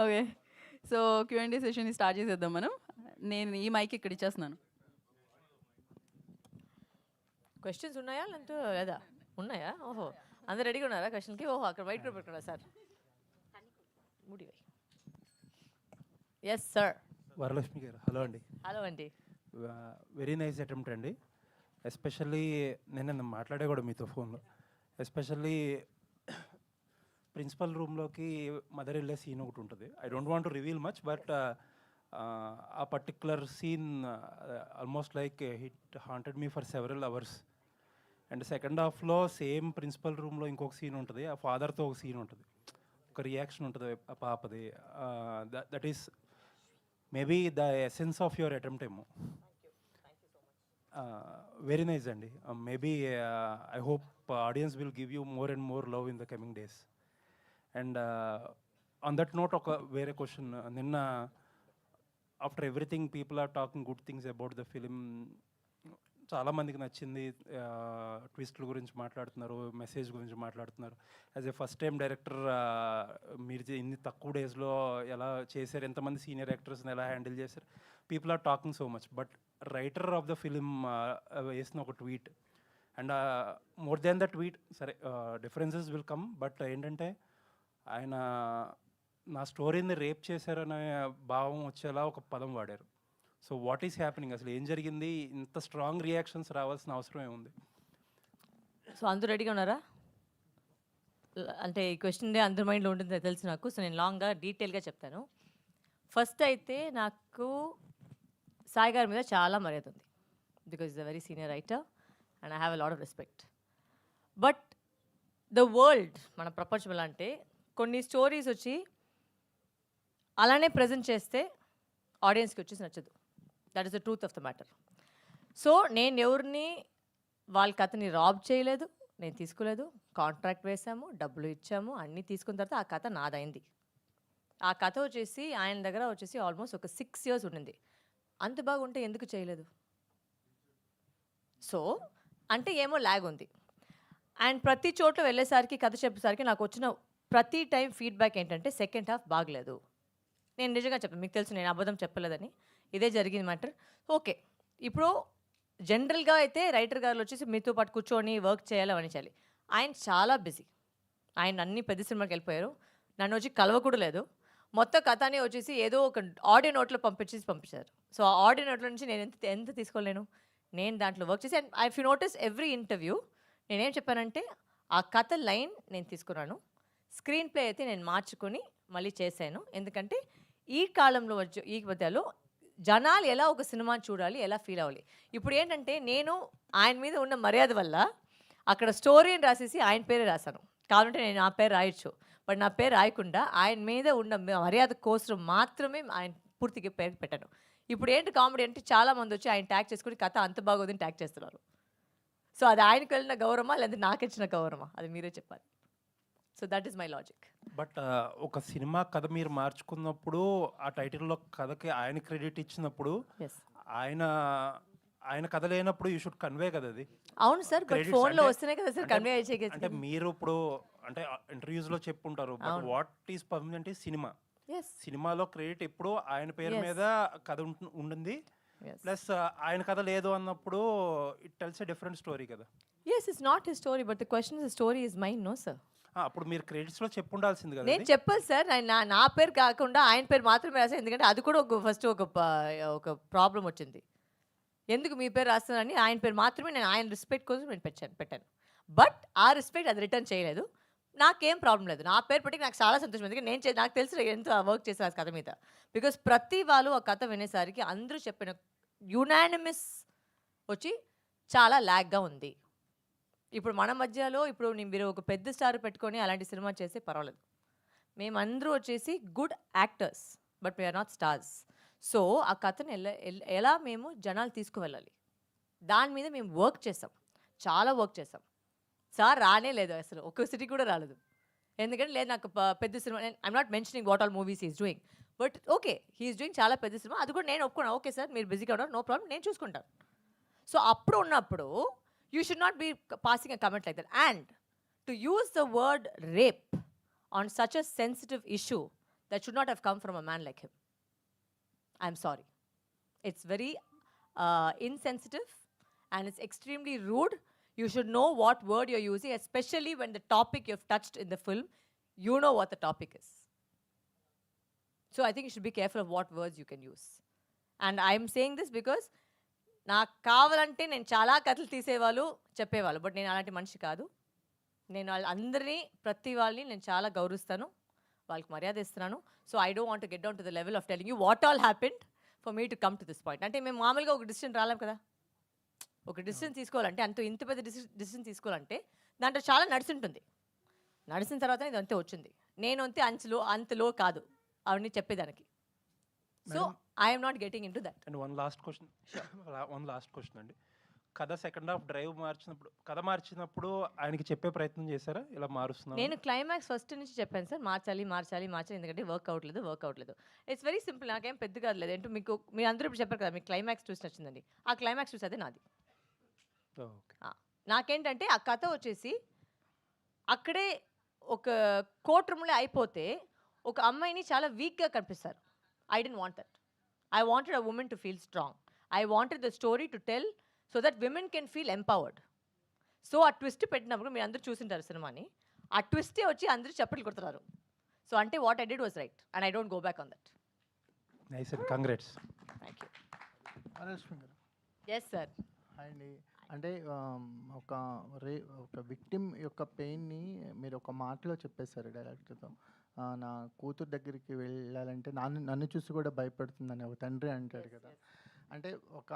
Okay, so Q&A session start చేసేద్దాం మనం. నేను ఈ మైక్ ఇక్కడ ఇచ్చేస్తున్నాను. క్వశ్చన్స్ ఉన్నాయా లేదా? ఉన్నాయా? ఓహో, అందరు రెడీగా ఉన్నారా క్వశ్చన్కి? ఓహో, అక్కడ వైట్ పేపర్ పెట్టుకున్నా సార్. Yes sir. వరలక్ష్మి గారు, హలో అండి. హలో అండి. వెరీ నైస్ అటెంప్ట్ అండి. ఎస్పెషల్లీ నేను మాట్లాడే కూడా మీతో ఫోన్లో, ఎస్పెషల్లీ ప్రిన్సిపల్ రూమ్లోకి మదర్ వెళ్ళే సీన్ ఒకటి ఉంటుంది. I don't want to reveal much, but ఆ particular scene almost like hit haunted me for several hours. And second హాఫ్లో సేమ్ ప్రిన్సిపల్ రూమ్లో ఇంకొక సీన్ ఉంటుంది, ఆ ఫాదర్తో ఒక సీన్ ఉంటుంది, ఒక రియాక్షన్ ఉంటుంది ఆ పాపది. That is maybe the essence of your attempt ఏమో. వెరీ నైస్ అండి. Maybe I hope audience will give you more and more love in the coming days. And on that note ఒక వేరే question. నిన్న after everything people are talking good things about the film. చాలామందికి నచ్చింది, ట్విస్ట్ల గురించి మాట్లాడుతున్నారు, message గురించి మాట్లాడుతున్నారు. As a first time director మీరు ఇన్ని తక్కువ డేస్లో ఎలా చేశారు, ఎంతమంది సీనియర్ యాక్టర్స్ని ఎలా హ్యాండిల్ చేశారు, people are talking so much. But writer of the film వేసిన ఒక tweet, and more than the tweet, సరే డిఫరెన్సెస్ విల్ కమ్, బట్ ఏంటంటే ఆయన నా స్టోరీని రేప్ చేశారనే భావం వచ్చేలా ఒక పదం వాడారు. సో వాట్ ఈస్ హ్యాపెనింగ్, అసలు ఏం జరిగింది, ఇంత స్ట్రాంగ్ రియాక్షన్స్ రావాల్సిన అవసరం ఏముంది? సో అందరూ రెడీగా ఉన్నారా? అంటే ఈ క్వశ్చన్ అందరి మైండ్లో ఉంటుంది తెలుసు నాకు. సో నేను లాంగ్గా డీటెయిల్గా చెప్తాను. ఫస్ట్ అయితే నాకు సాయి గారి మీద చాలా మర్యాద ఉంది, because is a very senior writer and I have a lot of respect. But the world, మన ప్రపంచం ఎలా అంటే, కొన్ని స్టోరీస్ వచ్చి అలానే ప్రజెంట్ చేస్తే ఆడియన్స్కి వచ్చేసి నచ్చదు. That is the truth of the matter. So నేను ఎవరిని వాళ్ళ కథని రాబ్ చేయలేదు, నేను తీసుకోలేదు. కాంట్రాక్ట్ వేసాము, డబ్బులు ఇచ్చాము, అన్నీ తీసుకున్న తర్వాత ఆ కథ నాదైంది. ఆ కథ వచ్చేసి ఆయన దగ్గర వచ్చేసి ఆల్మోస్ట్ ఒక 6 years ఉండింది. అంత బాగుంటే ఎందుకు చేయలేదు? సో అంటే ఏమో ల్యాగ్ ఉంది. అండ్ ప్రతి చోట్ల వెళ్ళేసరికి, కథ చెప్పేసరికి నాకు వచ్చిన ప్రతి టైం ఫీడ్బ్యాక్ ఏంటంటే సెకండ్ హాఫ్ బాగలేదు. నేను నిజంగా చెప్పాను, మీకు తెలుసు నేను అబద్ధం చెప్పలేదని. ఇదే జరిగింది మ్యాటర్. ఓకే, ఇప్పుడు జనరల్గా అయితే రైటర్ గారు వచ్చేసి మీతో పాటు కూర్చొని వర్క్ చేయాలి, అవన్నీ చేయాలి. ఆయన చాలా బిజీ, ఆయన అన్ని పెద్ద సినిమాకి వెళ్ళిపోయారు. నన్ను వచ్చి కలవకూడా లేదు. మొత్తం కథని వచ్చేసి ఏదో ఒక ఆడియో నోట్లో పంపించారు. సో ఆ ఆడియో నోట్లో నుంచి నేను ఎంత తీసుకోలేను. నేను దాంట్లో వర్క్ చేసి, and if you notice every interview నేనేం చెప్పానంటే, ఆ కథ లైన్ నేను తీసుకున్నాను, స్క్రీన్ ప్లే అయితే నేను మార్చుకొని మళ్ళీ చేశాను. ఎందుకంటే ఈ కాలంలో వచ్చే ఈ మధ్యలో జనాలు ఎలా ఒక సినిమాని చూడాలి, ఎలా ఫీల్ అవ్వాలి. ఇప్పుడు ఏంటంటే నేను ఆయన మీద ఉన్న మర్యాద వల్ల అక్కడ స్టోరీని రాసేసి ఆయన పేరే రాశాను. కావాలంటే నేను నా పేరు రాయొచ్చు, బట్ నా పేరు రాయకుండా ఆయన మీద ఉన్న మర్యాద కోసం మాత్రమే ఆయన పూర్తిగా పేరు పెట్టాను. ఇప్పుడు ఏంటి కామెడీ అంటే, చాలామంది వచ్చి ఆయన ట్యాగ్ చేసుకుని కథ అంత బాగోదని ట్యాగ్ చేస్తున్నారు. సో అది ఆయనకు వెళ్ళిన గౌరవమా లేదా నాకు ఇచ్చిన గౌరవమా, అది మీరే చెప్పాలి. So that is my logic. But ఒక సినిమా కథ మీరు మార్చుకున్నప్పుడు, ఆ టైటిల్లో కథకి ఆయన క్రెడిట్ ఇచ్చినప్పుడు, ఆయన కథ లేనప్పుడు యూ షుడ్ కన్వే కదా అది. అవును సార్, బట్ ఫోన్లో వస్తేనే కదా సార్ కన్వే చేయగలరు. అంటే మీరు ఇప్పుడు అంటే ఇంటర్వ్యూస్లో చెప్పుంటారు, but what is permanent is cinema. సినిమాలో క్రెడిట్ ఎప్పుడు ఆయన పేరు మీద కథ ఉంటుంది, ప్లస్ ఆయన కథ లేదు అన్నప్పుడు it tells a different story కదా. yes it's not his story, but the question is the story is mine, no sir. అప్పుడు మీరు క్రెడిట్స్లో చెప్పుండాల్సింది కదా. నేను చెప్పాలి సార్, నా పేరు కాకుండా ఆయన పేరు మాత్రమే రాశాను. ఎందుకంటే అది కూడా ఫస్ట్ ఒక ప్రాబ్లం వచ్చింది. ఎందుకు మీ పేరు రాస్తున్నారని ఆయన పేరు మాత్రమే, నేను ఆయన రెస్పెక్ట్ కోసం నేను పెట్టాను. బట్ ఆ రెస్పెక్ట్ అది రిటర్న్ చేయలేదు. నాకేం ప్రాబ్లం లేదు, నా పేరు పెట్టి నాకు చాలా సంతోషం. ఎందుకంటే నాకు తెలుసు ఎంత వర్క్ చేశారు ఆ కథ మీద. బికాస్ ప్రతి వాళ్ళు ఆ కథ వినేసరికి అందరూ చెప్పిన యునానిమస్ వచ్చి చాలా ల్యాగ్గా ఉంది. ఇప్పుడు మన మధ్యలో ఇప్పుడు మీరు ఒక పెద్ద స్టార్ పెట్టుకొని అలాంటి సినిమా చేస్తే పర్వాలేదు. మేమందరూ వచ్చేసి good actors, but we are not stars. So ఆ కథను ఎలా మేము జనాలు తీసుకువెళ్ళాలి, దాని మీద మేము వర్క్ చేసాం, చాలా వర్క్ చేసాం. సార్ రానే లేదు, అసలు ఒక సిటీ కూడా రాలేదు. ఎందుకంటే లేదు నాకు పెద్ద సినిమా, I'm not mentioning what all movies is doing, but okay he's doing చాలా పెద్ద సినిమా, అది కూడా నేను ఒప్పుకున్నాను. ఓకే సార్ మీరు బిజీగా ఉన్నారు, నో ప్రాబ్లం, నేను చూసుకుంటాను. సో అప్పుడు ఉన్నప్పుడు You should not be passing a comment like that. And to use the word rape on such a sensitive issue, that should not have come from a man like him. I'm sorry. It's very insensitive and it's extremely rude. You should know what word you're using, especially when the topic you've touched in the film, you know what the topic is. So I think you should be careful of what words you can use. And I'm saying this because నాకు కావాలంటే నేను చాలా కథలు తీసేవాళ్ళు చెప్పేవాళ్ళు, but నేను అలాంటి మనిషి కాదు. నేను అందరినీ ప్రతి వాళ్ళని నేను చాలా గౌరవిస్తాను, వాళ్ళకి మర్యాద ఇస్తున్నాను. So I don't want to get down to the level of telling you what all happened for me to come to this point. అంటే మేము మామూలుగా ఒక డిసిషన్ రాలేం కదా. ఒక డిసిషన్ తీసుకోవాలంటే ఇంత పెద్ద డిసిషన్ తీసుకోవాలంటే దాంట్లో చాలా నడిచింటుంది. నడిచిన తర్వాత ఇది అంతే వచ్చింది. నేను అంతే అంతలో కాదు అవన్నీ చెప్పేదానికి. So I'm not getting in to that. And one last question అండి. కథ సెకండ్ హాఫ్ డ్రైవ్ మార్చినప్పుడు ఆయనకి చెప్పే ప్రయత్నం చేశారా ఇలా మారుస్తున్నా? నేను క్లైమాక్స్ ఫస్ట్ నుంచి చెప్పాను సార్, మార్చాలి ఎందుకంటే వర్క్ అవ్వట్లేదు. ఇట్స్ వెరీ సింపుల్, నాకేం పెద్దగా లేదు. ఏంటో మీరు అందరూ ఇప్పుడు చెప్పారు కదా మీకు క్లైమాక్స్ ట్విస్ట్ నచ్చిందండి. ఆ క్లైమాక్స్ ట్విస్ట్ అదే నాది. నాకేంటంటే ఆ కథ వచ్చేసి అక్కడే ఒక కోర్ట్ రూమ్లో అయిపోతే ఒక అమ్మాయిని చాలా వీక్గా కనిపిస్తారు. I don't want that. I wanted a women to feel strong. I wanted the story to tell so that women can feel empowered. So ఆ ట్విస్ట్ పెట్టినప్పుడు మీరు అందరూ చూసింటారు సినిమాని, ఆ ట్విస్టే వచ్చి అందరూ చప్పట్లు కొడుతున్నారు. సో అంటే what I did was right and I don't go back on that. Nice and congrats. Thank you. Analakshmi గారు. Yes sir. అండి అంటే ఒక విక్టిమ్ యొక్క పెయిన్ని మీరు ఒక మాటలో చెప్పేశారు డైరెక్టర్తో. నా కూతురు దగ్గరికి వెళ్ళాలంటే నన్ను చూసి కూడా భయపడుతుందని ఒక తండ్రి అంటాడు కదా. అంటే ఒక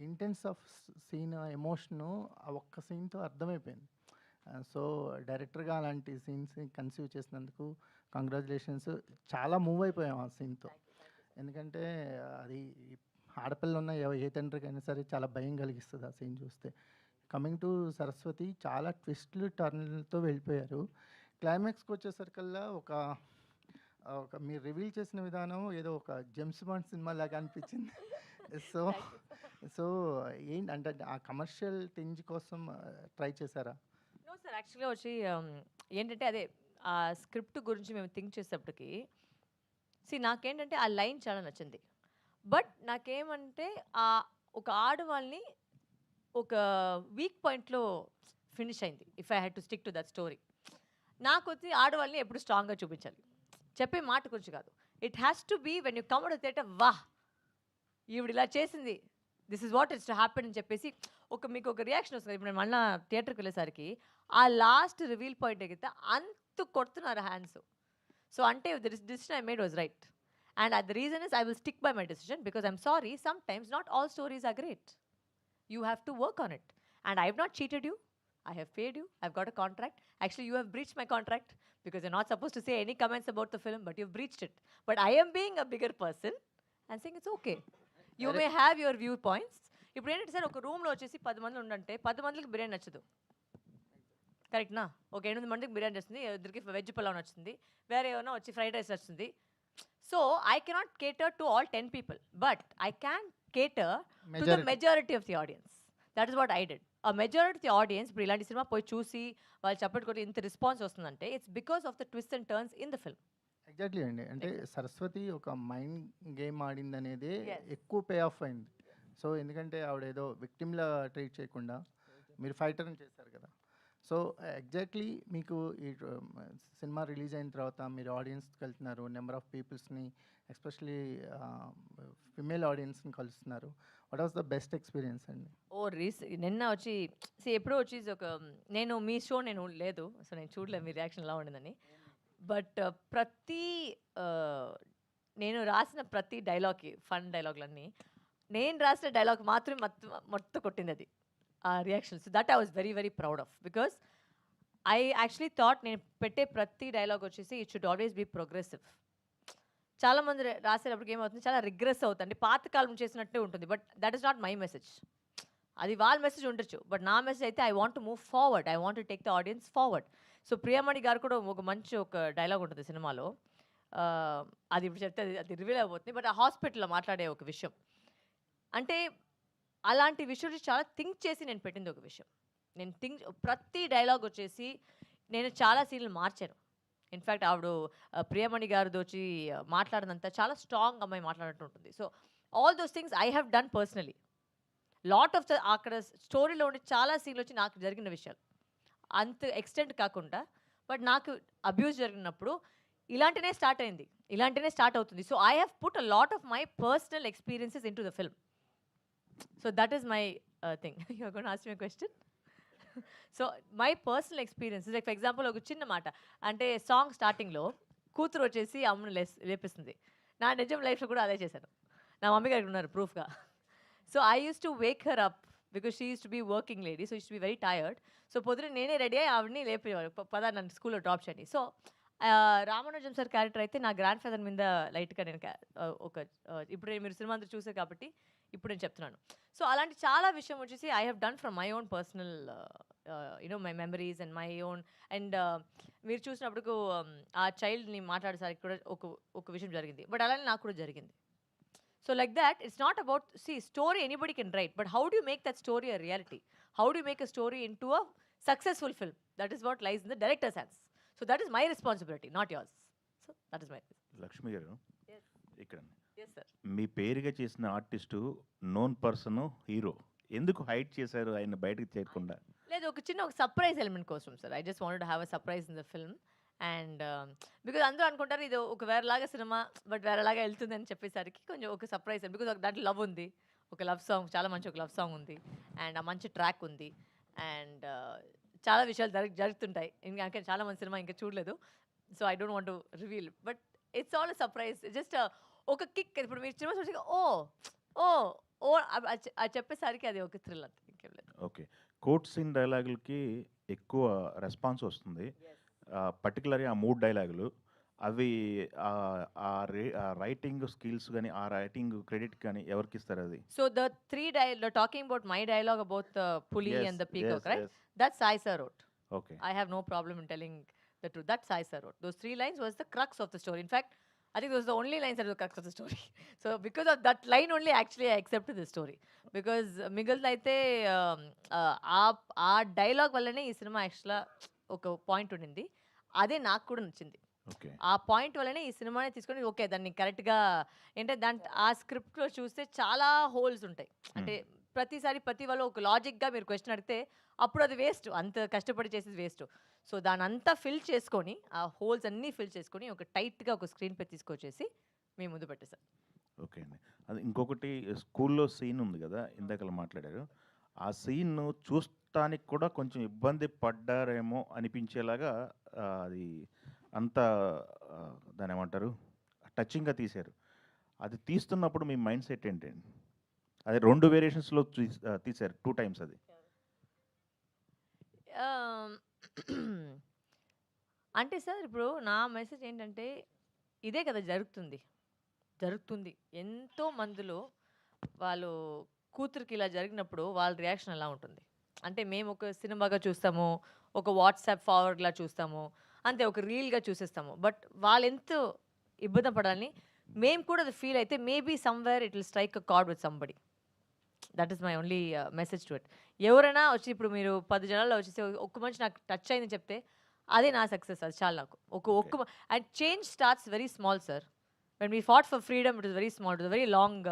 ఇంటెన్స్ ఆఫ్ సీన్ ఎమోషను ఆ ఒక్క సీన్తో అర్థమైపోయింది. సో డైరెక్టర్గా అలాంటి సీన్స్ కన్సీవ్ చేసినందుకు కంగ్రాచులేషన్స్. చాలా మూవ్ అయిపోయాం ఆ సీన్తో. ఎందుకంటే అది ఆడపిల్ల ఉన్న ఏ తండ్రికైనా సరే చాలా భయం కలిగిస్తుంది ఆ సీన్ చూస్తే. కమింగ్ టు సరస్వతి, చాలా ట్విస్ట్లు టర్న్లతో వెళ్ళిపోయారు. క్లైమాక్స్కి వచ్చేసరికల్లా ఒక మీరు రివీల్ చేసిన విధానం ఏదో ఒక జేమ్స్ బాండ్ సినిమా లాగా అనిపించింది. సో ఏంటి అంటే ఆ కమర్షియల్ టింజ్ కోసం ట్రై చేశారా? నో సార్, యాక్చువల్గా వచ్చి ఏంటంటే అదే ఆ స్క్రిప్ట్ గురించి మేము థింక్ చేసేటప్పటికి నాకేంటంటే ఆ లైన్ చాలా నచ్చింది. బట్ నాకేమంటే ఒక ఆడవాళ్ళని ఒక వీక్ పాయింట్లో ఫినిష్ అయింది. If I had to stick to that story, నాకు వచ్చి ఆడవాళ్ళని ఎప్పుడు స్ట్రాంగ్గా చూపించాలి, చెప్పే మాట గురించి కాదు. It has to be when you come to theatre, వాహ్ ఈవిడ ఇలా చేసింది, this is what it's to happen అని చెప్పేసి మీకు ఒక రియాక్షన్ వస్తుంది. ఇప్పుడు నేను మళ్ళీ థియేటర్కి వెళ్ళేసరికి ఆ లాస్ట్ రివీల్ పాయింట్ ఎగితే అంత కొడుతున్నారు హ్యాండ్స్. సో అంటే the decision I made was right. And the reason is I will stick by my decision because I'm sorry, sometimes not all stories are great. You have to work on it. And I have not cheated you. I have paid you. I've got a contract. Actually, you have breached my contract because you're not supposed to say any comments about the film, but you've breached it. But I am being a bigger person and saying it's okay. You may have your viewpoints. ఇప్పుడు ఏంటంటే sir ఒక రూమ్లో వచ్చేసి 10 మంది ఉండంటే 10 మందికి బిర్యానీ నచ్చదు, కరెక్ట్నా? ఒక 8 మందికి బిర్యానీ నచ్చుతుంది, ఇద్దరికి వెజ్ పులావ్ నచ్చుతుంది, వేరే ఏమైనా వచ్చి ఫ్రైడ్ రైస్ నచ్చుతుంది. So I cannot cater to all 10 people, but I can cater to the majority of the audience. That is what I did. A majority of the audience, ఇప్పుడు ఇలాంటి సినిమా పోయి చూసి వాళ్ళు చప్పట్టుకొని ఇంత రెస్పాన్స్ వస్తుందంటే it's because of the twist and turns in the film. Exactly అండి. అంటే సరస్వతి ఒక మైండ్ గేమ్ ఆడింది అనేది ఎక్కువ పే ఆఫ్ అయింది. సో ఎందుకంటే ఆవిడ ఏదో విక్టిమ్లా ట్రీట్ చేయకుండా మీరు ఫైటర్ని చేశారు కదా. సో ఎగ్జాక్ట్లీ మీకు ఈ సినిమా రిలీజ్ అయిన తర్వాత మీరు ఆడియన్స్కి వెళ్తున్నారు, నెంబర్ ఆఫ్ పీపుల్స్ని ఎస్పెషలీ ఫిమేల్ ఆడియన్స్ని కలుస్తున్నారు. What was the best experience అండి? నిన్న వచ్చి ఎప్పుడో వచ్చి నేను మీ షో నేను లేదు, సో నేను చూడలేదు మీ రియాక్షన్ ఎలా ఉండిందని. బట్ నేను రాసిన ప్రతి డైలాగ్కి ఫన్ డైలాగులన్నీ నేను రాసిన డైలాగ్ మాత్రమే మొత్తం కొట్టింది అది ఆ reactions. That I was very very proud of because I actually thought నేను పెట్టే ప్రతి డైలాగ్ వచ్చేసి it should always be progressive. చాలామంది రాసేటప్పటికి ఏమవుతుంది, చాలా రిగ్రెస్ అవుతుంది, పాతకాలం చేసినట్టే ఉంటుంది. But that is not my message. అది వాళ్ళ మెసేజ్ ఉండొచ్చు, బట్ నా మెసేజ్ అయితే I want to move forward, I want to take the audience forward. So Priyamani garu కూడా ఒక మంచి ఒక డైలాగ్ ఉంటుంది సినిమాలో, అది ఇప్పుడు చెప్తే అది రివీల్ అయిపోతుంది. బట్ ఆ హాస్పిటల్లో మాట్లాడే ఒక విషయం అంటే అలాంటి విషయం చాలా థింక్ చేసి నేను పెట్టింది ఒక విషయం. నేను ప్రతి డైలాగ్ వచ్చేసి నేను చాలా సీన్లు మార్చాను. ఇన్ఫ్యాక్ట్ ఆవిడ ప్రియమణి గారితో వచ్చి మాట్లాడినంత చాలా స్ట్రాంగ్ అమ్మాయి మాట్లాడినట్టు ఉంటుంది. So all those things I have done personally. Lot of the అక్కడ స్టోరీలో ఉండే చాలా సీన్లు వచ్చి నాకు జరిగిన విషయాలు, అంత ఎక్స్టెంట్ కాకుండా. బట్ నాకు అబ్యూస్ జరిగినప్పుడు ఇలాంటినే స్టార్ట్ అవుతుంది. So I have put a lot of my personal experiences into the film. So that is my thing. You are gonna ask me question. So my personal experiences, like for example ఒక చిన్న మాట అంటే song స్టార్టింగ్లో కూతురు వచ్చేసి అమ్మను లేపిస్తుంది. నా నిజం లైఫ్లో కూడా అదే చేశాను. నా మమ్మీ గారికి ఉన్నారు ప్రూఫ్గా. So I used to wake her up because she used to be working lady. So used to be very tired. So పొద్దున నేనే రెడీ అయ్యి ఆవిడని లేపేవాడు, పద నన్ను స్కూల్లో డ్రాప్ చేయండి. సో రామానుజం సార్ క్యారెక్టర్ అయితే నా గ్రాండ్ ఫాదర్ మీద లైట్గా నేను ఇప్పుడు మీరు సినిమా అంతా చూసారు కాబట్టి ఇప్పుడు నేను చెప్తున్నాను. సో అలాంటి చాలా విషయం వచ్చేసి I have done from my own personal my memories and my own. And మీరు చూసినప్పుడు ఆ చైల్డ్ని మాట్లాడేసరికి కూడా ఒక విషయం జరిగింది. బట్ అలానే నాకు కూడా జరిగింది. So like that, it's not about, story anybody can write, but how do you make that story a reality? How do you make a story into a successful film? That is what lies in the director's hands. So that is my responsibility, not yours. So that is my. Lakshmi గారు, Yes. ఇక్కడ Yes, sir. మీ పేరుగా చేసిన artist known person hero, ఎందుకు hide చేశారు ఆయన బయటకు చేయకుండా? లేదు, ఒక సర్ప్రైజ్ ఎలిమెంట్ కోసం sir. I just wanted to have a surprise in the film. And because అందరూ అనుకుంటారు ఇది ఒక వేరేలాగా సినిమా, బట్ వేరేలాగా వెళ్తుంది అని చెప్పేసరికి కొంచెం ఒక సర్ప్రైజ్. బికాజ్ దాంట్లో లవ్ ఉంది, ఒక లవ్ సాంగ్, చాలా మంచి ఒక లవ్ సాంగ్ ఉంది, అండ్ ఆ మంచి ట్రాక్ ఉంది, అండ్ చాలా విషయాలు జరుగుతుంటాయి. ఇంకా చాలా మంది సినిమా ఇంకా చూడలేదు. So I don't want to reveal, but it's all a surprise. Just ఒక కిక్. ఇప్పుడు మీరు సినిమా చూసి అది చెప్పేసరికి అది ఒక థ్రిల్ అంతే, ఇంకేం లేదు. ఓకే, కోట్ సీన్ డైలాగులకి ఎక్కువ రెస్పాన్స్ వస్తుంది. పర్టికులర్గా ఆ 3 డైలాగులు అవి ఆ రైటింగ్ స్కిల్స్ కానీ ఆ రైటింగ్ క్రెడిట్ కానీ ఎవరికి ఇస్తారు అది? So the 3 talking about my dialogue about the pulley Yes, and the peacock, yes, right? yes. That's Sai sir wrote. Okay, I have no problem in telling the truth. That's Sai sir wrote. Those 3 lines was the crux of the story. In fact, I think those are the only lines that were the crux of the story. So because of that line only, actually I accepted the story. Because మిగిలిన అయితే ఆ dialogue వల్లనే ఈ cinema యాక్చువల్గా ఒక point ఉండింది. అదే నాకు కూడా నచ్చింది. ఓకే, ఆ పాయింట్ వల్లనే ఈ సినిమాని తీసుకొని ఓకే దాన్ని కరెక్ట్గా ఏంటంటే ఆ స్క్రిప్ట్లో చూస్తే చాలా హోల్స్ ఉంటాయి. అంటే ప్రతిసారి ప్రతి వాళ్ళు ఒక లాజిక్గా మీరు క్వశ్చన్ అడిగితే అప్పుడు అది వేస్ట్, అంత కష్టపడి చేసేది వేస్ట్. సో దాని అంతా ఫిల్ చేసుకొని ఆ హోల్స్ అన్నీ ఫిల్ చేసుకొని ఒక టైట్గా ఒక స్క్రీన్ పై తీసుకొచ్చేసి మీ ముందు పెట్టేశారు. ఓకే అండి. అది ఇంకొకటి స్కూల్లో సీన్ ఉంది కదా, ఇందాక మాట్లాడారు. ఆ సీన్ చూస్తానికి కూడా కొంచెం ఇబ్బంది పడ్డారేమో అనిపించేలాగా అది అంత దాని ఏమంటారు టచింగ్గా తీశారు. అది తీస్తున్నప్పుడు మీ మైండ్ సెట్ ఏంటండి? అది 2 వేరియేషన్స్లో తీశారు, 2 times అది. అంటే సార్ ఇప్పుడు నా మెసేజ్ ఏంటంటే ఇదే కదా జరుగుతుంది. ఎంతో మందిలో వాళ్ళు కూతురికి ఇలా జరిగినప్పుడు వాళ్ళ రియాక్షన్ ఎలా ఉంటుంది అంటే మేము ఒక సినిమాగా చూస్తాము, ఒక వాట్సాప్ ఫార్వర్డ్లా చూస్తాము, అంతే ఒక రీల్గా చూసేస్తాము. బట్ వాళ్ళు ఎంత ఇబ్బంది పడాలని మేము కూడా అది ఫీల్ అయితే maybe somewhere it will strike a card with somebody. That is my only message to it. ఎవరైనా వచ్చి ఇప్పుడు మీరు 10 జనాల్లో వచ్చేసి ఒక్క మనిషి నాకు టచ్ అయిందని చెప్తే అదే నా సక్సెస్. అది చాలా నాకు ఒక్క and change starts very small sir. When we fought for freedom it is very small, it is very long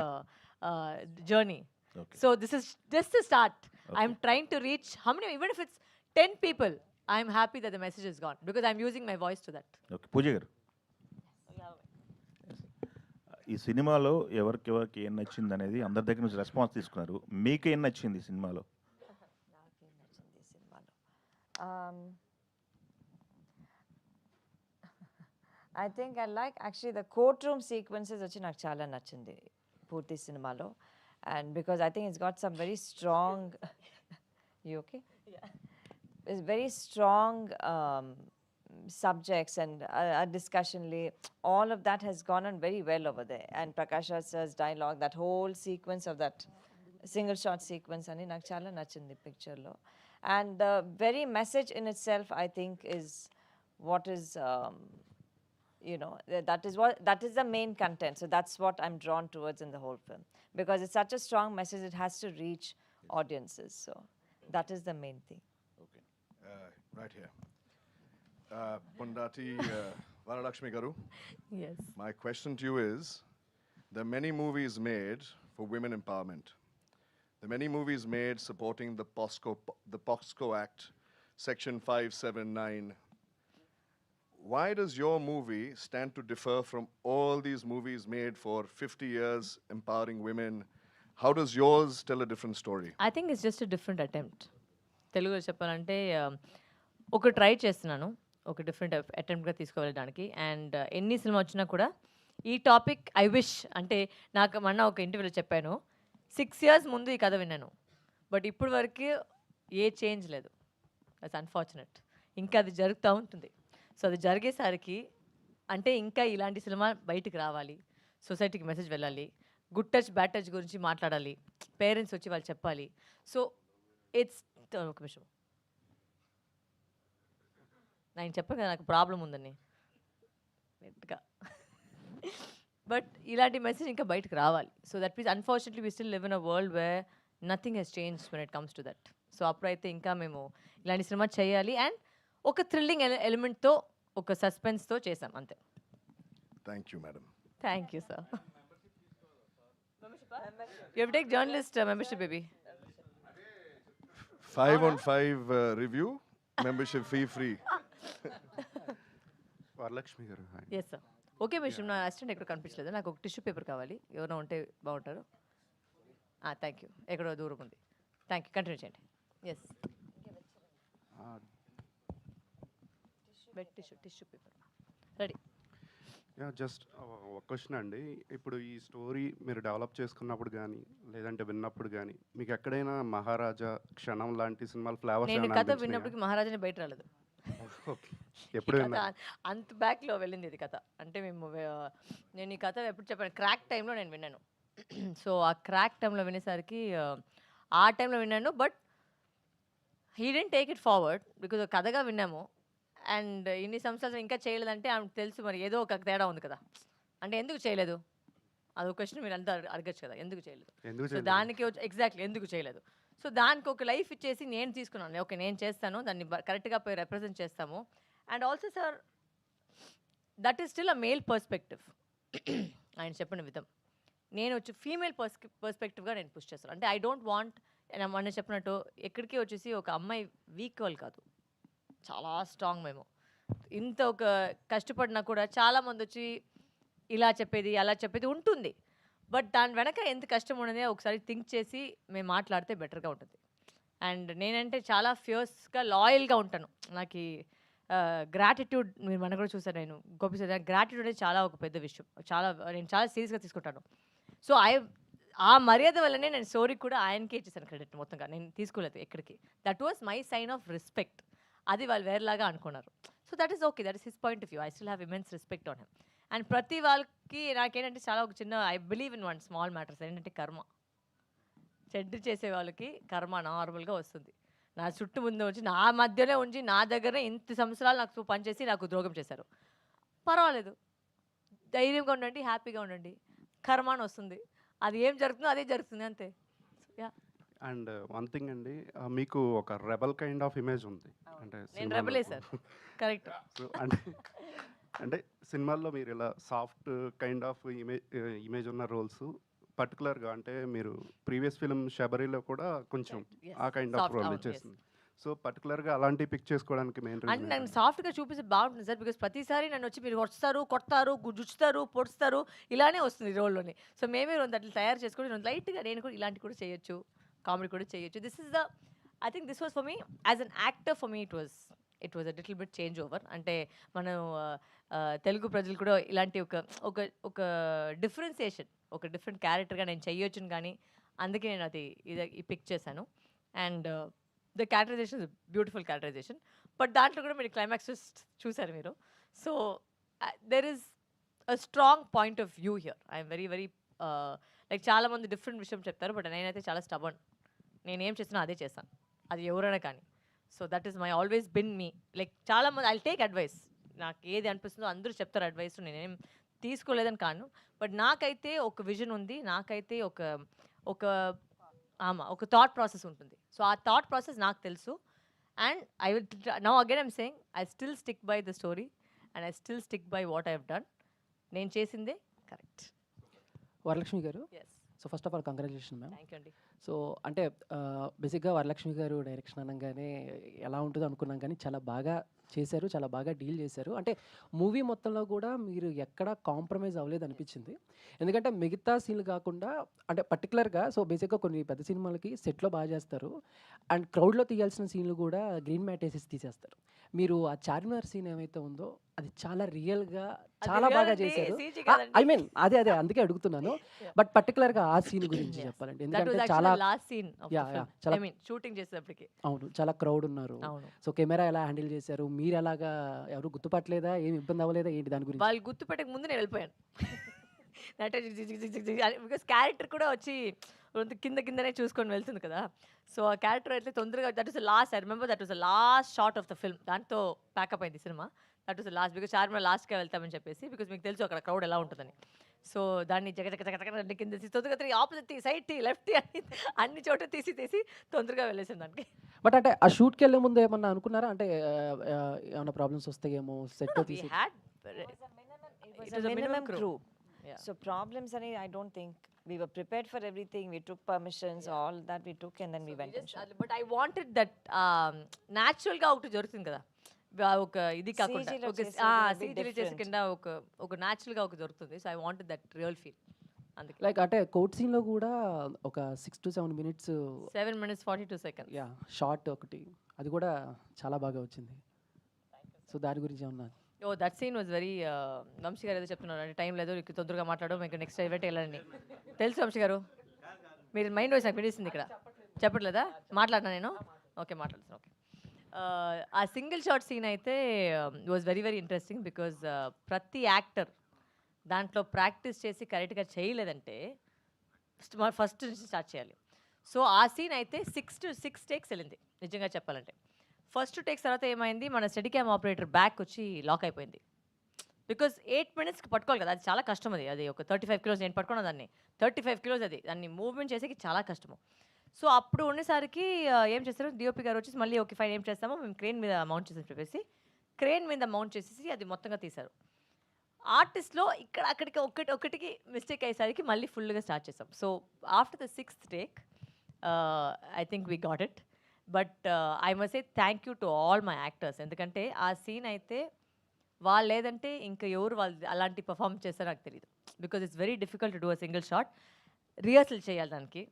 journey. Okay. So this is just the start. Okay. I'm trying to reach how many, even if it's 10 people, I'm happy that the message is gone because I'm using my voice to that. Okay, Pooja గారు, ఈ సినిమాలో ఎవరికి ఏం నచ్చింది అనేది అందరి దగ్గర నుంచి రెస్పాన్స్ తీసుకున్నారు. మీకు ఏం నచ్చింది ఈ సినిమాలో? I think I like actually the courtroom sequences వచ్చి నాకు చాలా నచ్చింది పూర్తి సినిమాలో. And because I think it's got some very strong you okay? Yeah. It's very strong subjects and a discussion all of that has gone on very well over there. And Prakash Raj sir's dialogue, that whole sequence of that single shot sequence ani నాకు చాలా నచ్చింది picture లో. And the very message in itself I think is what is you know, that is the main content. So that's what I'm drawn towards in the whole film, because it's such a strong message, it has to reach audiences. So that is the main thing. Right here. Pundati Varalakshmi Garu, Yes. my question to you is, there are many movies made for women empowerment. There are many movies made supporting the POXCO Act, Section 579. Why does your movie stand to differ from all these movies made for 50 years empowering women? How does yours tell a different story? I think it's just different attempt. తెలుగులో చెప్పాలంటే ఒక try చేస్తున్నాను, ఒక different అటెంప్ట్గా తీసుకువెళ్ళడానికి. And ఎన్ని cinema వచ్చినా కూడా ఈ టాపిక్ ఐ విష్ అంటే నాకు మొన్న ఒక ఇంటర్వ్యూలో చెప్పాను, 6 years ముందు ఈ కథ విన్నాను, బట్ ఇప్పుడు వరకు ఏ చేంజ్ లేదు. That's unfortunate. ఇంకా అది జరుగుతూ ఉంటుంది. సో అది జరిగేసరికి అంటే ఇంకా ఇలాంటి సినిమా బయటికి రావాలి, సొసైటీకి మెసేజ్ వెళ్ళాలి, గుడ్ టచ్ బ్యాడ్ టచ్ గురించి మాట్లాడాలి, పేరెంట్స్ వచ్చి వాళ్ళు చెప్పాలి. సో ఇట్స్ ఒక విషయం నేను చెప్పాను కదా నాకు ప్రాబ్లం ఉందని నెట్గా, బట్ ఇలాంటి మెసేజ్ ఇంకా బయటకు రావాలి. So that means unfortunately we still live in a world where nothing has change when it comes to that. So అప్పుడైతే ఇంకా మేము ఇలాంటి సినిమా చేయాలి అండ్ ఒక థ్రిల్లింగ్ ఎలిమెంట్తో ఒక సస్పెన్స్తో చేసాం అంతే. Thank you, madam. Thank you sir. You have take journalist membership baby. 5 on 5 review, membership fee free. Varalakshmi గారు hi. Yes sir. ఓకే విషయం, నా అసిస్టెంట్ ఎక్కడ కనిపించలేదు, నాకు ఒక టిష్యూ పేపర్ కావాలి, ఎవరైనా ఉంటే బాగుంటారు. థ్యాంక్ యూ, ఎక్కడో దూరం ఉంది. థ్యాంక్ యూ, కంటిన్యూ చేయండి. Yes, bed tissue paper ready. Just ఒక క్వశ్చన్ అండి. ఇప్పుడు ఈ స్టోరీ మీరు డెవలప్ చేసుకున్నప్పుడు కానీ లేదంటే విన్నప్పుడు కానీ మీకు ఎక్కడైనా మహారాజా, క్షణం లాంటి సినిమాలు ఫ్లేవర్స్ నేను కథ విన్నప్పటికి మహారాజాని బయట రాలేదు. ఎప్పుడు కథ అంత బ్యాక్లో వెళ్ళింది ఇది కథ. అంటే మేము నేను ఈ కథ ఎప్పుడు చెప్పాను, క్రాక్ టైంలో నేను విన్నాను. సో ఆ క్రాక్ టైంలో వినేసరికి ఆ టైంలో విన్నాను, but he didn't take it forward because కథగా విన్నాము. అండ్ ఇన్ని సంవత్సరాలు ఇంకా చేయలేదంటే ఆమెకు తెలుసు మరి ఏదో ఒక తేడా ఉంది కదా. అంటే ఎందుకు చేయలేదు అదొక క్వశ్చన్ మీరు అంతా అడగచ్చు కదా, ఎందుకు చేయలేదు. సో దానికి ఎగ్జాక్ట్లీ ఎందుకు చేయలేదు. సో దానికి ఒక లైఫ్ ఇచ్చేసి నేను తీసుకున్నాను, ఓకే నేను చేస్తాను, దాన్ని కరెక్ట్గా పోయి రిప్రజెంట్ చేస్తాము. And also sir that is still a male perspective. ఆయన చెప్పిన విధం నేను వచ్చి ఫీమేల్ పర్స్పెక్టివ్గా నేను పుష్ చేస్తాను. అంటే ఐ డోంట్ వాంట్, మొన్న చెప్పినట్టు ఎక్కడికి వచ్చేసి ఒక అమ్మాయి వీక్ వాళ్ళు కాదు, చాలా స్ట్రాంగ్. మేము ఇంత ఒక కష్టపడినా కూడా చాలామంది వచ్చి ఇలా చెప్పేది అలా చెప్పేది ఉంటుంది, బట్ దాని వెనక ఎంత కష్టం ఉన్నదే ఒకసారి థింక్ చేసి మేము మాట్లాడితే బెటర్గా ఉంటుంది. అండ్ నేనంటే చాలా ఫియర్స్గా లాయల్గా ఉంటాను. నాకు గ్రాటిట్యూడ్ మీరు మన కూడా చూసాను, నేను గోపిసారి గ్రాటిట్యూడ్ అనేది చాలా ఒక పెద్ద విషయం, నేను చాలా సీరియస్గా తీసుకుంటాను. సో ఆ మర్యాద వల్లనే నేను స్టోరీకి కూడా ఆయనకే ఇచ్చేసాను క్రెడిట్ మొత్తంగా, నేను తీసుకోలేదు ఎక్కడికి. That was my sign of respect. అది వాళ్ళు వేరేలాగా అనుకున్నారు. So that is okay, that is his point of view. I still have immense respect on him. And ప్రతి వాళ్ళకి నాకేంటంటే చాలా ఒక చిన్న I believe in one small matters, ఏంటంటే కర్మ. చెడ్డ చేసే వాళ్ళకి కర్మ నార్మల్గా వస్తుంది. నా చుట్టూ ముందు వచ్చి నా మధ్యలో ఉంచి నా దగ్గర ఇంత సంవత్సరాలు నాకు పనిచేసి నాకు ద్రోహం చేశారు. పర్వాలేదు, ధైర్యంగా ఉండండి, హ్యాపీగా ఉండండి, కర్మ అని వస్తుంది. అది ఏం జరుగుతుందో అదే జరుగుతుంది అంతే. యా. అండ్ వన్ థింగ్ అండి, మీకు ఒక రెబల్ కైండ్ ఆఫ్ ఇమేజ్ ఉంది. అంటే నేను రెబలే సార్, కరెక్ట్. సో అంటే సినిమాల్లో మీరు ఇలా సాఫ్ట్ కైండ్ ఆఫ్ ఇమేజ్ ఉన్న రోల్స్ పర్టికులర్గా, అంటే మీరు ప్రీవియస్ ఫిల్మ్ శబరిలో కూడా కొంచెం ఆ కైండ్ ఆఫ్ రోల్ చేస్తుంది. సో పర్టికులర్గా అలాంటి పిక్ చేసుకోవడానికి మెయిన్ అంటే రీజన్ నన్ను సాఫ్ట్గా చూపిస్తే బాగుంటుంది సార్, బికాస్ ప్రతిసారి నన్ను వచ్చి మీరు వస్తారు, కొడతారు, జుచ్చుతారు, పొడుస్తారు, ఇలానే వస్తుంది ఈ రోల్లోని. సో మేమే రెండు అట్లా తయారు చేసుకొని లైట్గా నేను కూడా ఇలాంటి కూడా చేయొచ్చు, కామెడీ కూడా చేయొచ్చు. This is the I think this was for me as an actor, for me it was a little bit change over. అంటే మనం తెలుగు ప్రజలు కూడా ఇలాంటి ఒక డిఫరెన్సియేషన్, ఒక డిఫరెంట్ క్యారెక్టర్గా నేను చేయొచ్చును, కానీ అందుకే నేను అది ఈ పిక్ చేశాను. And the characterization is beautiful characterization, but దాంట్లో కూడా మీరు క్లైమాక్స్ చూసారు మీరు. So there is a strong point of view here. I'm very very like చాలామంది డిఫరెంట్ విషయం చెప్తారు, బట్ నేనైతే చాలా స్టబర్న్. నేనేం చేసినా అదే చేస్తాను, అది ఎవరైనా కానీ. So that is my always been me. Like చాలామంది ఐ టేక్ అడ్వైస్, నాకు ఏది అనిపిస్తుందో అందరూ చెప్తారు అడ్వైస్, నేనేం తీసుకోలేదని కాను, బట్ నాకైతే ఒక విజన్ ఉంది, నాకైతే ఒక థాట్ ప్రాసెస్ ఉంటుంది. సో ఆ థాట్ ప్రాసెస్ నాకు తెలుసు. And I will, now again I'm saying, I still stick by the story and I still stick by what I've done. నేను చేసిందే కరెక్ట్. వరలక్ష్మి గారు, yes, so first of all congratulation ma'am. Thank you అండి. సో అంటే బేసిక్గా వరలక్ష్మి గారు direction అనగానే ఎలా ఉంటుందో అనుకున్నాం, కానీ చాలా బాగా చేశారు, చాలా బాగా డీల్ చేశారు. అంటే మూవీ మొత్తంలో కూడా మీరు ఎక్కడ కాంప్రమైజ్ అవ్వలేదు అనిపించింది. ఎందుకంటే మిగతా సీన్లు కాకుండా అంటే పర్టికులర్గా సో బేసిక్గా కొన్ని పెద్ద సినిమాలకి సెట్లో బాగా చేస్తారు అండ్ క్రౌడ్లో తీయాల్సిన సీన్లు కూడా గ్రీన్ మ్యాట్ వేసేసి తీసేస్తారు. మీరు ఆ చార్మినార్ సీన్ ఏమైతే ఉందో అది చాలా రియల్గా చాలా real బాగా అండి, చేశారు. CG కాదండి. ఐ మీన్ అదే అందుకే అడుగుతున్నాను. బట్ పర్టికులర్గా ఆ సీన్ గురించి చెప్పాలంటే దట్ వాజ్ ఎందుకంటే యాక్చువల్లీ చాలా last scene of the Yeah, yeah, film. చాలా ఐ మీన్ షూటింగ్ చేసేటప్పటికి. అవును, చాలా క్రౌడ్ ఉన్నారు. అవును, సో కెమెరా ఎలా హ్యాండిల్ చేశారు, మీరు ఎలాగా, ఎవరు గుర్తుపట్టలేదా, ఏమి ఇబ్బంది అవ్వలేదా ఏంటి దాని గురించి? వాళ్ళు గుర్తుపెట్టక ముందు నేను వెళ్ళిపోయాను. బికాస్ క్యారెక్టర్ కూడా వచ్చి కిందనే చూసుకొని వెళ్తుంది కదా. సో ఆ క్యారెక్టర్ అయితే తొందరగా, that was last, I remember that was last short of the film. దాంతో ప్యాకప్ అయింది cinema. That was last, because Charminar లాస్ట్గా వెళ్తామని చెప్పేసి, బికాస్ మీకు తెలుసు అక్కడ క్రౌడ్ ఎలా ఉంటుందని. సో దాన్ని జగ కింద తీసి తొందరగా ఆపోజిట్ తీ, సైడ్ తీ, లెఫ్ట్ తీ అని అన్ని చోట తీసి తొందరగా వెళ్ళేసాను దానికి. బట్ అంటే ఆ షూట్కి వెళ్ళే ముందు ఏమన్నా అనుకున్నారా, అంటే ఏమైనా ప్రాబ్లమ్స్ వస్తాయేమో సెట్ We తీసి? had It was a minimum crew. Yeah. So problems, I don't think we were prepared for everything. We took permissions, all that we took, and then we went and shot. But I wanted that న్యాచురల్గా ఒకటి జరుగుతుంది కదా, ఒక ఇది కాకుండా CG లో ఒక చేసేది a bit CG లో చేసే different. కింద ఒక న్యాచురల్గా ఒక దొరుకుతుంది. So I wanted that real feel. అందుకే లైక్ అంటే కోర్ట్ సీన్లో కూడా ఒక 6 to 7 minutes 7 minutes 42 seconds. Yeah short ఒకటి, అది కూడా చాలా బాగా వచ్చింది. సో దాని గురించి ఏమన్నా? Oh that scene was very, Vamsi గారు ఏదో చెప్తున్నారు అంటే టైం లేదు, మీకు తొందరగా మాట్లాడడం, మీకు నెక్స్ట్ ఈవెంట్ వెళ్ళండి. తెలుసు వంశీ గారు, మీరు మైండ్ వాయిస్ నాకు వినిస్తుంది ఇక్కడ, చెప్పట్లేదా? మాట్లాడినా నేను? ఓకే, మాట్లాడుతున్నాను. ఓకే, ఆ సింగిల్ షాట్ సీన్ అయితే was very very interesting. Because ప్రతి యాక్టర్ దాంట్లో ప్రాక్టీస్ చేసి కరెక్ట్గా చేయలేదంటే ఫస్ట్ నుంచి స్టార్ట్ చేయాలి. సో ఆ సీన్ అయితే 6 takes వెళ్ళింది నిజంగా చెప్పాలంటే. ఫస్ట్ టేక్స్ తర్వాత ఏమైంది, మన స్టడీ క్యామ్ ఆపరేటర్ బ్యాక్ వచ్చి లాక్ అయిపోయింది. బికాజ్ 8 minutesకి పట్టుకోవాలి కదా, అది చాలా కష్టం. అది ఒక 35 kilos నేను పట్టుకున్నా దాన్ని, 35 kilos అది, దాన్ని మూవ్మెంట్ చేసేకి చాలా కష్టము. సో అప్పుడు ఉండేసరికి ఏం చేస్తారు, డిఓపి గారు వచ్చేసి మళ్ళీ ఓకే ఫైన్ ఏం చేస్తామో మేము క్రేన్ మీద మౌంట్ చేసి చెప్పేసి క్రేన్ మీద మౌంట్ చేసేసి అది మొత్తంగా తీశారు. ఆర్టిస్ట్లో ఇక్కడ అక్కడికి ఒకటికి మిస్టేక్ అయ్యేసరికి మళ్ళీ ఫుల్గా స్టార్ట్ చేసాం. So after the 6th take I think we got it. But I must say thank you to all my actors. ఎందుకంటే ఆ సీన్ అయితే వాళ్ళు లేదంటే ఇంకా ఎవరు వాళ్ళు అలాంటి పర్ఫామ్ చేస్తారో నాకు తెలియదు. Because it's very difficult to do a single shot. Rehearsal చేయాలి, దానికి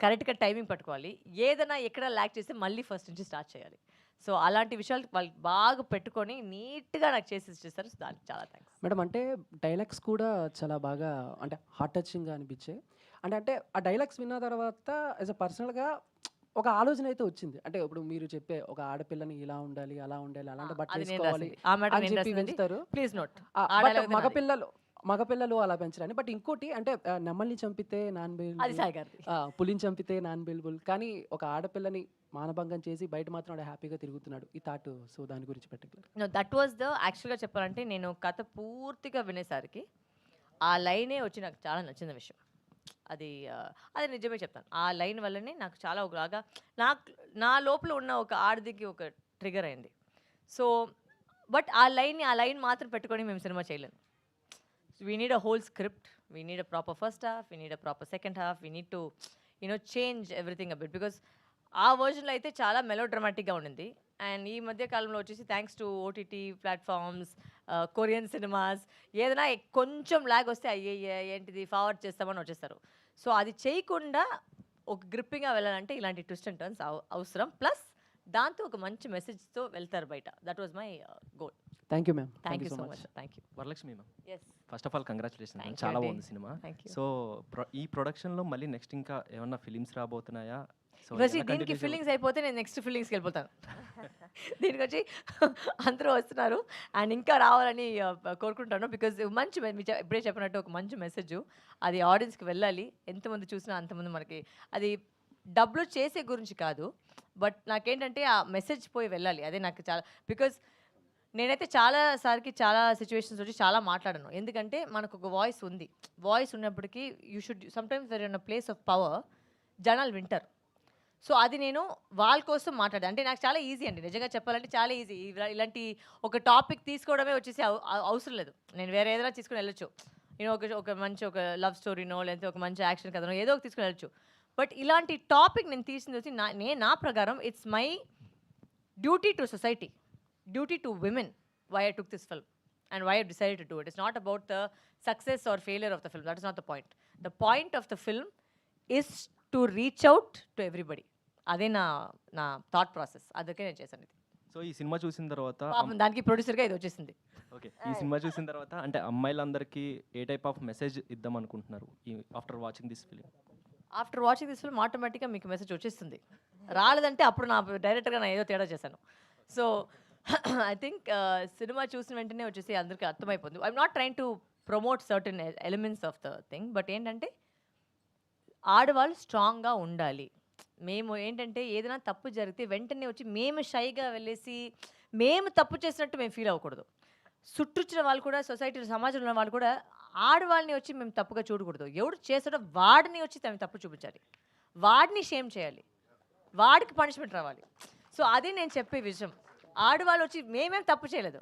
కరెక్ట్గా టైమింగ్ పట్టుకోవాలి, ఏదైనా ఎక్కడ ల్యాక్ చేస్తే మళ్ళీ ఫస్ట్ నుంచి స్టార్ట్ చేయాలి. సో అలాంటి విషయాలు వాళ్ళు బాగా పెట్టుకొని నీట్గా నాకు చేసి ఇచ్చేస్తారు. సో దానికి చాలా థ్యాంక్స్ మేడం. అంటే డైలాగ్స్ కూడా చాలా బాగా అంటే హార్ట్ టచింగ్గా అనిపించాయి. అంటే ఆ డైలాగ్స్ విన్న తర్వాత యాజ్ అ పర్సనల్గా ఒక ఆలోచన అయితే వచ్చింది. అంటే ఇప్పుడు మీరు చెప్పే ఒక ఆడపిల్లని ఇలా ఉండాలి, అలా ఉండాలి, అలాంటి బట్టలు వేసుకోవాలి అని చెప్పి పెంచుతారు. Please note. మగపిల్లలు అలా పెంచరని. బట్ ఇంకోటి అంటే నెమ్మల్ని చంపితే నాన్ అది బెయిలబుల్, సాయి గారిది. పులిని చంపితే నాన్ బెయిలబుల్, కానీ ఒక ఆడపిల్లని మానభంగం చేసి బయట మాత్రం ఆడ హ్యాపీగా తిరుగుతున్నాడు ఈ థాట్. సో దాని గురించి particular know that was the యాక్చువల్గా చెప్పాలంటే నేను కథ పూర్తిగా వినేసరికి ఆ లైనే వచ్చి నాకు చాలా నచ్చిన విషయం. అది నిజమే చెప్తాను. ఆ లైన్ వల్లనే నాకు చాలా ఒకలాగా నా లోపల ఉన్న ఒక ఆడదికి ఒక ట్రిగర్ అయింది. సో బట్ ఆ లైన్ మాత్రం పెట్టుకొని మేము సినిమా చేయలేము. We need a whole script, we need a proper first half, we need a proper second half, we need to change everything a bit. Because ఆ వర్జన్లో అయితే చాలా మెలో డ్రామాటిక్గా ఉండింది. అండ్ ఈ మధ్య కాలంలో వచ్చేసి thanks to OTT platforms, Korean cinemas, ఏదైనా కొంచెం ల్యాగ్ వస్తే అయ్యే ఏంటిది ఫార్వర్డ్ చేస్తామని వచ్చేస్తారు. సో అది చేయకుండా ఒక గ్రిప్పింగ్గా వెళ్ళాలంటే ఇలాంటి ట్విస్ట్ అండ్ టర్న్స్ అవసరం. ప్లస్ దాంతో ఒక మంచి మెసేజ్తో వెళ్తారు బయట. That was my goal. Thank you ma'am. Thank you so much. Thank you. Varalakshmi ma'am, yes, first of all congratulation, Thank you చాలా అండి. బాగుంది సినిమా. Thank you. సో ఈ ప్రొడక్షన్లో మళ్ళీ నెక్స్ట్ ఇంకా ఏమన్నా ఫిలిమ్స్ రాబోతున్నాయా? సో దీనికి ఫీలింగ్స్ అయిపోతే నేను నెక్స్ట్ ఫీలింగ్స్కి వెళ్ళిపోతాను. దీనికి వచ్చి అందరూ వస్తున్నారు అండ్ ఇంకా రావాలని కోరుకుంటాను. బికాజ్ మంచి ఇప్పుడే చెప్పినట్టు ఒక మంచి మెసేజ్ అది ఆడియన్స్కి వెళ్ళాలి. ఎంతమంది చూసినా అంతమంది మనకి అది డబ్బులు చేసే గురించి కాదు, బట్ నాకేంటంటే ఆ మెసేజ్ పోయి వెళ్ళాలి. అదే నాకు చాలా, బికాజ్ నేనైతే చాలా సిచ్యువేషన్స్ వచ్చి చాలా మాట్లాడాను. ఎందుకంటే మనకు ఒక వాయిస్ ఉంది. వాయిస్ ఉన్నప్పటికీ you should sometimes where in a place of power జనాలు వింటారు. సో అది నేను వాళ్ళ కోసం మాట్లాడాను. అంటే నాకు చాలా ఈజీ అండి నిజంగా చెప్పాలంటే చాలా ఈజీ. ఇలాంటి ఒక టాపిక్ తీసుకోవడమే వచ్చేసి అవసరం లేదు. నేను వేరే ఏదైనా తీసుకొని వెళ్ళొచ్చు. నేను ఒక మంచి ఒక లవ్ స్టోరీనో లేకపోతే ఒక మంచి యాక్షన్ కథనో ఏదో ఒక తీసుకొని వెళ్ళొచ్చు. బట్ ఇలాంటి టాపిక్ నేను తీసింది వచ్చి నా ప్రకారం it's my duty to society, duty to women, why I took this film and why I decided to do it. It's not about the success or failure of the film. That is not the point. The point of the film is to reach out to everybody. అదే నా thought process. అందుకే నేను చేశాను ఇది. So ఈ cinema చూసిన తర్వాత పాపం దానికి ప్రొడ్యూసర్గా ఇది వచ్చేసింది. ఓకే, ఈ సినిమా చూసిన తర్వాత అంటే అమ్మాయిలందరికీ ఏ టైప్ ఆఫ్ మెసేజ్ ఇద్దాం అనుకుంటున్నారు after watching this film? After watching this film ఆటోమేటిక్గా మీకు మెసేజ్ వచ్చేస్తుంది. రాలేదంటే అప్పుడు నా డైరెక్టర్గా నేను ఏదో తేడా చేశాను. సో ఐ థింక్ సినిమా చూసిన వెంటనే వచ్చేసి అందరికీ అర్థమైపోతుంది. I'm not train to promote certain elements of the thing, but ఏంటంటే ఆడవాళ్ళు స్ట్రాంగ్గా ఉండాలి. మేము ఏంటంటే ఏదైనా తప్పు జరిగితే వెంటనే వచ్చి మేము షైగా వెళ్ళేసి మేము తప్పు చేసినట్టు మేము ఫీల్ అవ్వకూడదు. చుట్టూచ్చిన వాళ్ళు కూడా సొసైటీలో సమాజంలో ఉన్న వాళ్ళు కూడా ఆడవాళ్ళని వచ్చి మేము తప్పుగా చూడకూడదు. ఎవడు చేసాడో వాడిని వచ్చి తప్పు చూపించాలి, వాడిని షేమ్ చేయాలి, వాడికి పనిష్మెంట్ రావాలి. సో అది నేను చెప్పే విషయం. ఆడవాళ్ళు వచ్చి మేమేం తప్పు చేయలేదు.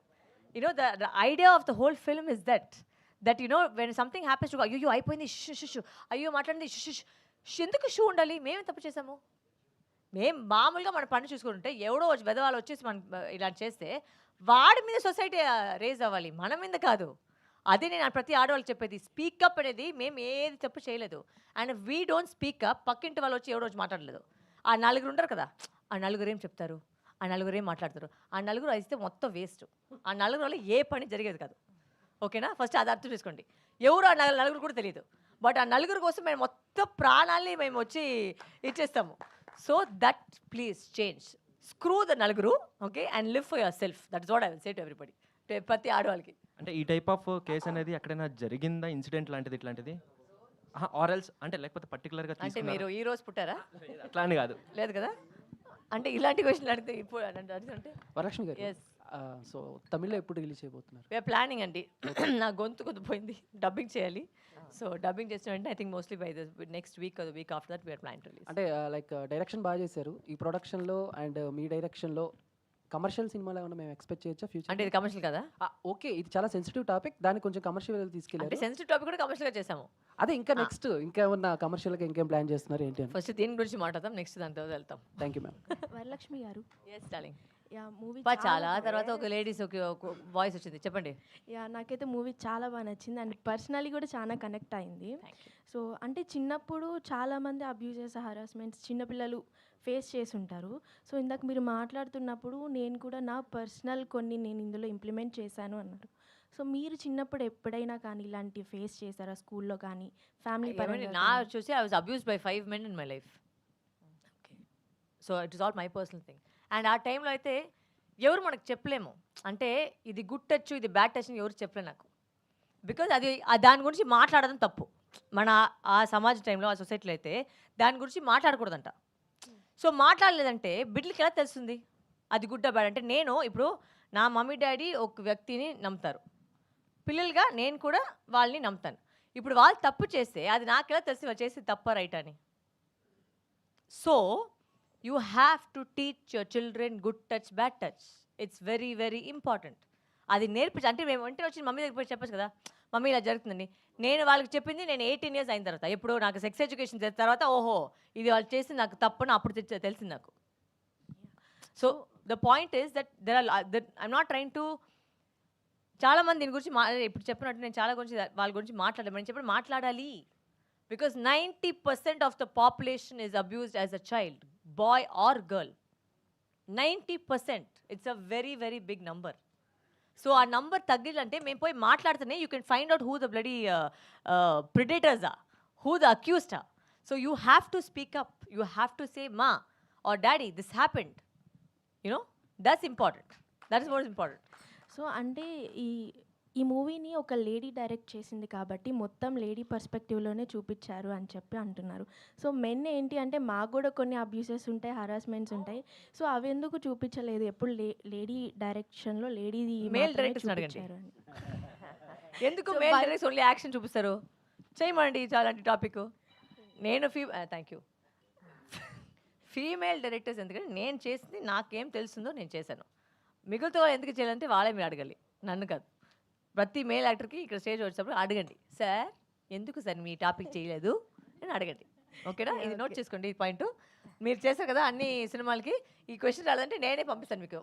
You know the idea of the whole film is that you know when something happens to అయ్యో అయిపోయింది షు అయ్యో మాట్లాడింది షు ఎందుకు షూ ఉండాలి? మేమేం తప్పు చేసాము? మేము మామూలుగా మన పని చూసుకుంటుంటే ఎవడో వచ్చి పెద్దవాళ్ళు వచ్చేసి మనం ఇలా చేస్తే వాడి మీద సొసైటీ రేజ్ అవ్వాలి, మన మీద కాదు. అదే నేను ప్రతి ఆడవాళ్ళకి చెప్పేది. స్పీకప్ అనేది మేము ఏది తప్పు చేయలేదు. And we don't speak up. పక్కింటి వాళ్ళు వచ్చి ఎవడో వచ్చి మాట్లాడలేదు. ఆ నలుగురు ఉంటారు కదా, ఆ నలుగురు ఏం చెప్తారు, ఆ నలుగురు ఏం మాట్లాడతారు, ఆ నలుగురు అయితే మొత్తం వేస్ట్. ఆ నలుగురు వల్ల ఏ పని జరిగేది కాదు. ఓకేనా? ఫస్ట్ అది అర్థం చేసుకోండి. ఎవరు ఆ నలుగురు కూడా తెలియదు. బట్ ఆ నలుగురు కోసం మేము మొత్తం ప్రాణాలని మేము వచ్చి ఇచ్చేస్తాము. So that please change, screw the నలుగురు, okay, and live for yourself. That is what I will say to everybody, ప్రతి ఆడవాళ్ళకి. అంటే ఈ టైప్ ఆఫ్ కేసు అనేది ఎక్కడైనా జరిగిందా, ఇన్సిడెంట్ లాంటిది ఇట్లాంటిది? ఆర్ఎల్స్ అంటే లేకపోతే పర్టికులర్గా అంటే మీరు ఈ రోజు పుట్టారా? అట్లా అని కాదు. లేదు కదా. అంటే ఇలాంటి క్వశ్చన్ అడిగితే ఇప్పుడు అంటే వరలక్ష్మి గారు, ఎస్, సో తమిళ్లో ఎప్పుడు రిలీజ్ చేయబోతున్నారు? వీఆర్ ప్లానింగ్ అండి. నా గొంతు కొద్ది పోయింది, డబ్బింగ్ చేయాలి. సో డబ్బింగ్ చేసిన వెంటనే I think mostly by the next week or the week after that we're plan to release. అంటే లైక్ డైరెక్షన్ బాగా చేశారు ఈ ప్రొడక్షన్లో అండ్ మీ డైరెక్షన్లో. కమర్షియల్ సినిమాలో ఏమైనా మేము ఎక్స్పెక్ట్ చేయొచ్చా ఫ్యూచర్? అంటే ఇది కమర్షియల్ కదా? ఓకే, ఇది చాలా సెన్సిటివ్ టాపిక్, దాన్ని కొంచెం కమర్షియల్ అంటే తీసుకెళ్ళారు. సెన్సిటివ్ టాపిక్ కూడా కమర్షియల్గా చేసాము. అదే ఇంకా నెక్స్ట్ ఇంకా ఏమన్నా కమర్షియల్గా ఇంకేం ప్లాన్ చేస్తున్నారు ఏంటి అని? ఫస్ట్ దీని గురించి మాట్లాడతాం, నెక్స్ట్ దాని తర్వాత వెళ్తాం. Thank you ma'am. వరలక్ష్మి గారు, ఎస్ డార్లింగ్. యా మూవీ చాలా తర్వాత ఒక లేడీస్ ఒక వాయిస్ వచ్చింది, చెప్పండి. యా నాకైతే మూవీ చాలా బాగా నచ్చింది అండ్ పర్సనలీ కూడా చాలా కనెక్ట్ అయింది. సో అంటే చిన్నప్పుడు చాలామంది అబ్యూజెస్, హరాస్మెంట్స్ చిన్నపిల్లలు ఫేస్ చేసి ఉంటారు. సో ఇందాక మీరు మాట్లాడుతున్నప్పుడు నేను కూడా నా పర్సనల్ కొన్ని నేను ఇందులో ఇంప్లిమెంట్ చేశాను అన్నారు. సో మీరు చిన్నప్పుడు ఎప్పుడైనా కానీ ఇలాంటి ఫేస్ చేశారా స్కూల్లో కానీ ఫ్యామిలీ పరంగా? నా చూసి I was abused by 5 men in my life. Okay, so it is all my personal thing. And ఆ టైంలో అయితే ఎవరు మనకు చెప్పలేము. అంటే ఇది గుడ్ టచ్, ఇది బ్యాడ్ టచ్ అని ఎవరు చెప్పలే నాకు. బికాజ్ అది దాని గురించి మాట్లాడడం తప్పు. మన ఆ సమాజ టైంలో, ఆ సొసైటీలో అయితే దాని గురించి మాట్లాడకూడదంట. సో మాట్లాడలేదంటే బిడ్డలకి ఎలా తెలుస్తుంది అది గుడ్ బ్యాడ్? అంటే నేను ఇప్పుడు నా మమ్మీ డాడీ ఒక వ్యక్తిని నమ్ముతారు, పిల్లలుగా నేను కూడా వాళ్ళని నమ్ముతాను. ఇప్పుడు వాళ్ళు తప్పు చేస్తే అది నాకు ఎలా తెలిసి వాళ్ళు చేసి తప్ప రైట్ అని? So you have to teach your children good touch, bad touch. It's very very important. అది నేర్పించి, అంటే మేము వెంటనే వచ్చి మమ్మీ దగ్గర పోయి చెప్పచ్చు కదా, మమ్మీ ఇలా జరుగుతుందండి. నేను వాళ్ళకి చెప్పింది నేను 18 years అయిన తర్వాత, ఎప్పుడు నాకు సెక్స్ ఎడ్యుకేషన్ చేసిన తర్వాత, ఓహో ఇది వాళ్ళు చేసి నాకు తప్పని అప్పుడు తెలిసింది నాకు. So the point is that I'm not train to, చాలామంది దీని గురించి ఇప్పుడు చెప్పినట్టు నేను చాలా గురించి వాళ్ళ గురించి మాట్లాడమని చెప్పి మాట్లాడాలి. Because 90% of the population is abused as a child, boy or girl. 90%. It's a very very big number. So ఆ నంబర్ తగ్గిలంటే మేము పోయి మాట్లాడితేనే you can find out who the bloody predators are, who the accused are. So you have to speak up, you have to say మా or daddy this happened, you know, that's important. That is most important. So అంటే ఈ మూవీని ఒక lady direct చేసింది కాబట్టి మొత్తం lady పర్స్పెక్టివ్లోనే చూపించారు అని చెప్పి అంటున్నారు. సో మెన్ ఏంటి అంటే మాకు కూడా కొన్ని అబ్యూసెస్ ఉంటాయి, హరాస్మెంట్స్ ఉంటాయి. సో అవి ఎందుకు చూపించలేదు? ఎప్పుడు లేడీ డైరెక్షన్లో లేడీ మేల్ డైరెక్టర్స్ అడగండి. ఎందుకు మేల్ డైరెక్టర్స్ ఓన్లీ యాక్షన్ చూపిస్తారు? చేయమండి చాలాంటి టాపిక్. నేను థ్యాంక్ యూ. ఫీమేల్ డైరెక్టర్స్ ఎందుకంటే నేను చేసింది నాకేం తెలుస్తుందో నేను చేశాను. మిగతా వాళ్ళు ఎందుకు చేయాలంటే వాళ్ళే మీరు అడగాలి, నన్ను కాదు. ప్రతి మేల్ యాక్టర్కి ఇక్కడ స్టేజ్ వచ్చినప్పుడు అడగండి, సార్ ఎందుకు సార్ మీ టాపిక్ చేయలేదు అని అడగండి. ఓకేనా? ఇది నోట్ చేసుకోండి ఈ పాయింట్. మీరు చేశారు కదా అన్ని సినిమాలకి, ఈ క్వశ్చన్ రాదంటే నేనే పంపిస్తాను మీకు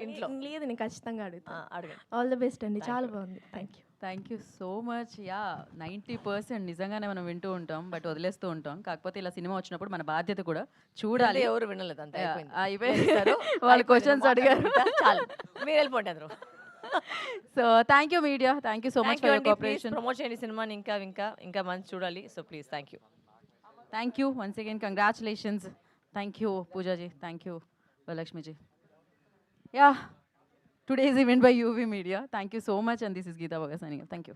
ఇంట్లో. లేదు, నేను ఖచ్చితంగా అడుగుతాను. అడగండి. ఆల్ ద బెస్ట్ అండి, చాలా బాగుంది. Thank you. Thank you so much. Yeah 90% నిజంగానే మనం వింటూ ఉంటాం, బట్ వదిలేస్తూ ఉంటాం. కాకపోతే ఇలా సినిమా వచ్చినప్పుడు మన బాధ్యత కూడా చూడాలి. ఎవరు వినలేదు, అంత అయిపోయింది. వాళ్ళు క్వశ్చన్స్ అడిగారు, చాలు, మీరు వెళ్ళిపోండి అందరూ. So thank you media, thank you so much for your cooperation. Promote చేయండి సినిమాని, ఇంకా ఇంకా ఇంకా మంచి చూడాలి. So please, thank you. Thank you once again, congratulations. Thank you పూజాజీ, thank you వరలక్ష్మిజీ. Yeah, today's event by UV Media. Thank you so much, and this is Geeta Bhagat signing off. Thank you.